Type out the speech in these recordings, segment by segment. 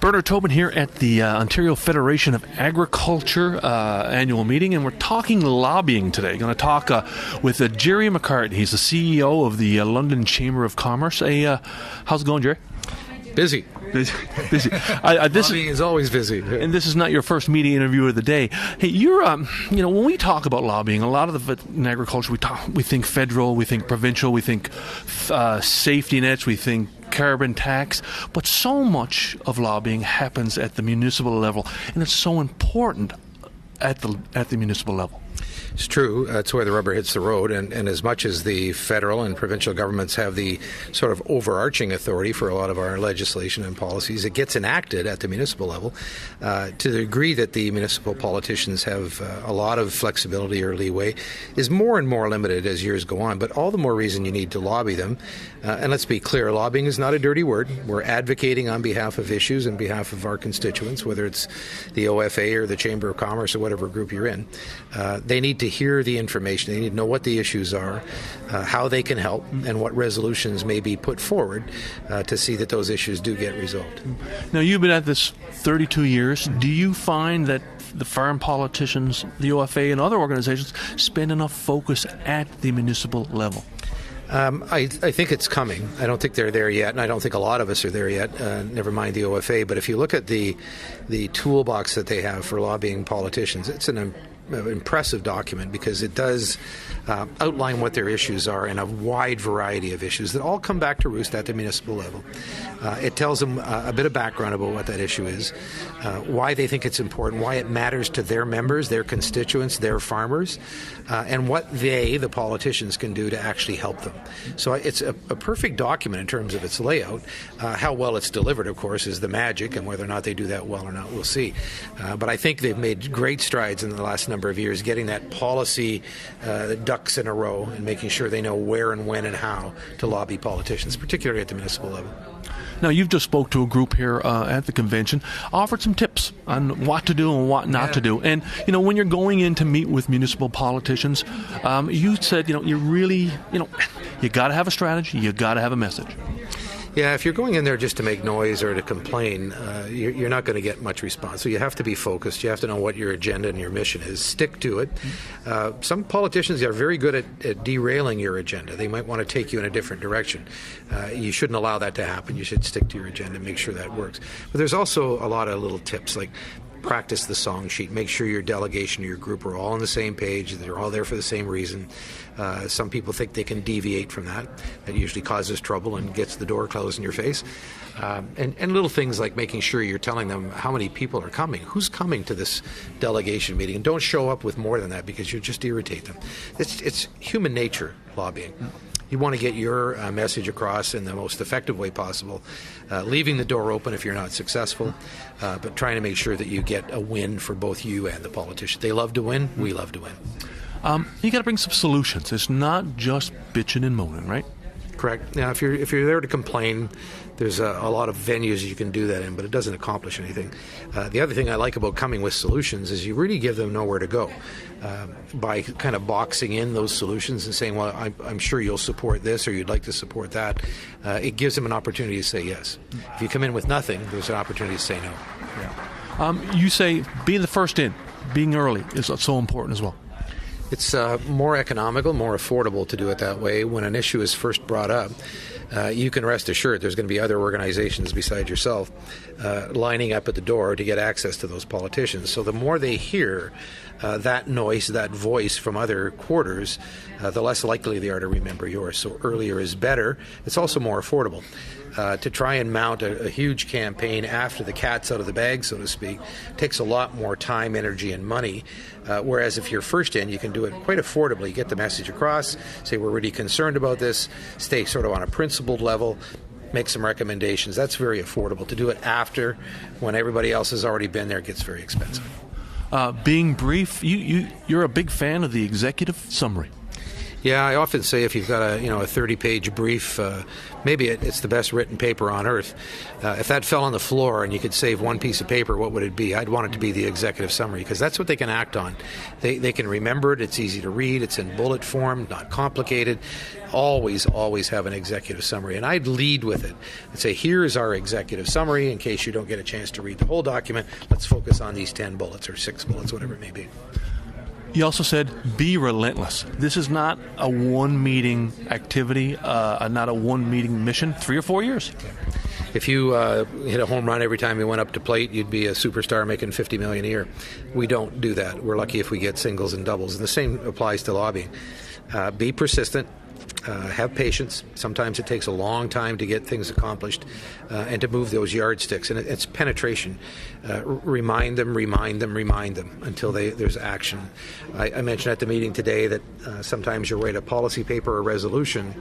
Bernard Tobin here at the Ontario Federation of Agriculture annual meeting, and we're talking lobbying today. Going to talk with Gerry Macartney. He's the CEO of the London Chamber of Commerce. How's it going, Gerry? Busy. Lobbying is always busy. And this is not your first media interview of the day. Hey, you're, when we talk about lobbying, a lot of in agriculture, we think federal, we think provincial, we think safety nets, we think carbon tax, but so much of lobbying happens at the municipal level, and it's so important at the municipal level. It's true. That's where the rubber hits the road. And as much as the federal and provincial governments have the sort of overarching authority for a lot of our legislation and policies, it gets enacted at the municipal level to the degree that the municipal politicians have a lot of flexibility or leeway is more and more limited as years go on. But all the more reason you need to lobby them. And let's be clear, lobbying is not a dirty word. We're advocating on behalf of issues, on behalf of our constituents, whether it's the OFA or the Chamber of Commerce or whatever group you're in. They need to hear the information. They need to know what the issues are, how they can help, and what resolutions may be put forward to see that those issues do get resolved. Now, you've been at this 32 years. Do you find that the farm politicians, the OFA, and other organizations spend enough focus at the municipal level? I think it's coming. I don't think they're there yet, and I don't think a lot of us are there yet, never mind the OFA. But if you look at the toolbox that they have for lobbying politicians, it's an impressive document because it does outline what their issues are in a wide variety of issues that all come back to roost at the municipal level. It tells them a bit of background about what that issue is, why they think it's important, why it matters to their members, their constituents, their farmers, and what they, the politicians, can do to actually help them. So it's a perfect document in terms of its layout. How well it's delivered, of course, is the magic, and whether or not they do that well or not, we'll see. But I think they've made great strides in the last number of years getting that policy ducks in a row and making sure they know where and when and how to lobby politicians, particularly at the municipal level. Now, you've just spoke to a group here at the convention, offered some tips on what to do and what not to do. And, when you're going in to meet with municipal politicians, you said, you really, you got to have a strategy, you got to have a message. Yeah, if you're going in there just to make noise or to complain, you're not going to get much response. So you have to be focused. You have to know what your agenda and your mission is. Stick to it. Some politicians are very good at derailing your agenda. They might want to take you in a different direction. You shouldn't allow that to happen. You should stick to your agenda and make sure that works. But there's also a lot of little tips like practice the song sheet. Make sure your delegation or your group are all on the same page. They're all there for the same reason. Some people think they can deviate from that. That usually causes trouble and gets the door closed in your face. And little things like making sure you're telling them how many people are coming, who's coming to this delegation meeting, and don't show up with more than that because you just irritate them. It's human nature, lobbying. You want to get your message across in the most effective way possible, leaving the door open if you're not successful, but trying to make sure that you get a win for both you and the politician. They love to win. We love to win. You got to bring some solutions. It's not just bitching and moaning, right? Correct. Now, if you're there to complain, there's a lot of venues you can do that in, but it doesn't accomplish anything. The other thing I like about coming with solutions is you really give them nowhere to go. By kind of boxing in those solutions and saying, well, I'm sure you'll support this or you'd like to support that, it gives them an opportunity to say yes. If you come in with nothing, there's an opportunity to say no. Yeah. You say being the first in, being early is so important as well. It's more economical, more affordable to do it that way. When an issue is first brought up, you can rest assured there's going to be other organizations besides yourself lining up at the door to get access to those politicians. So the more they hear that noise, that voice from other quarters, the less likely they are to remember yours. So earlier is better. It's also more affordable. To try and mount a huge campaign after the cat's out of the bag, so to speak, takes a lot more time, energy, and money. Whereas if you're first in, you can do it quite affordably. Get the message across, say we're really concerned about this, stay sort of on a principled level, make some recommendations. That's very affordable. To do it after, when everybody else has already been there, it gets very expensive. Being brief, you're a big fan of the executive summary. Yeah, I often say if you've got a 30-page brief, maybe it's the best written paper on earth. If that fell on the floor and you could save one piece of paper, what would it be? I'd want it to be the executive summary, because that's what they can act on. They can remember it. It's easy to read. It's in bullet form, not complicated. Always have an executive summary. And I'd lead with it and say, here's our executive summary. In case you don't get a chance to read the whole document, let's focus on these 10 bullets or 6 bullets, whatever it may be. You also said, be relentless. This is not a one-meeting activity, not a one-meeting mission. 3 or 4 years. If you hit a home run every time you went up to plate, you'd be a superstar making $50 million a year. We don't do that. We're lucky if we get singles and doubles. And the same applies to lobbying. Be persistent. Have patience. Sometimes it takes a long time to get things accomplished and to move those yardsticks. And it's penetration. Remind them until there's action. I mentioned at the meeting today that sometimes you write a policy paper or resolution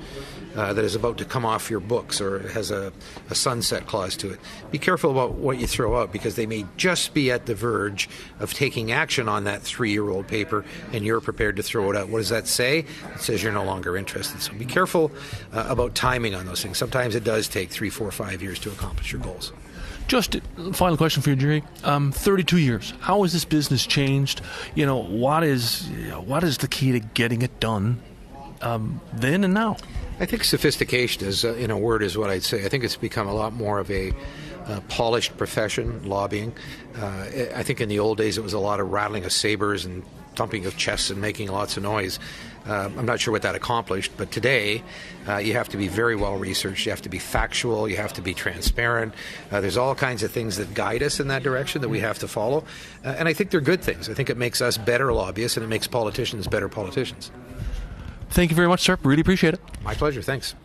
that is about to come off your books or has a sunset clause to it. Be careful about what you throw out, because they may just be at the verge of taking action on that 3-year-old paper and you're prepared to throw it out. What does that say? It says you're no longer interested. So be careful about timing on those things. Sometimes it does take 3, 4, 5 years to accomplish your goals. Just final question for you, Gerry. 32 years. How has this business changed? What is the key to getting it done then and now? I think sophistication is, in a word, is what I'd say. I think it's become a lot more of a polished profession, lobbying. I think in the old days it was a lot of rattling of sabers and thumping of chests and making lots of noise. I'm not sure what that accomplished, but today you have to be very well researched, you have to be factual, you have to be transparent. There's all kinds of things that guide us in that direction that we have to follow, and I think they're good things. I think it makes us better lobbyists and it makes politicians better politicians. Thank you very much, sir. Really appreciate it. My pleasure. Thanks.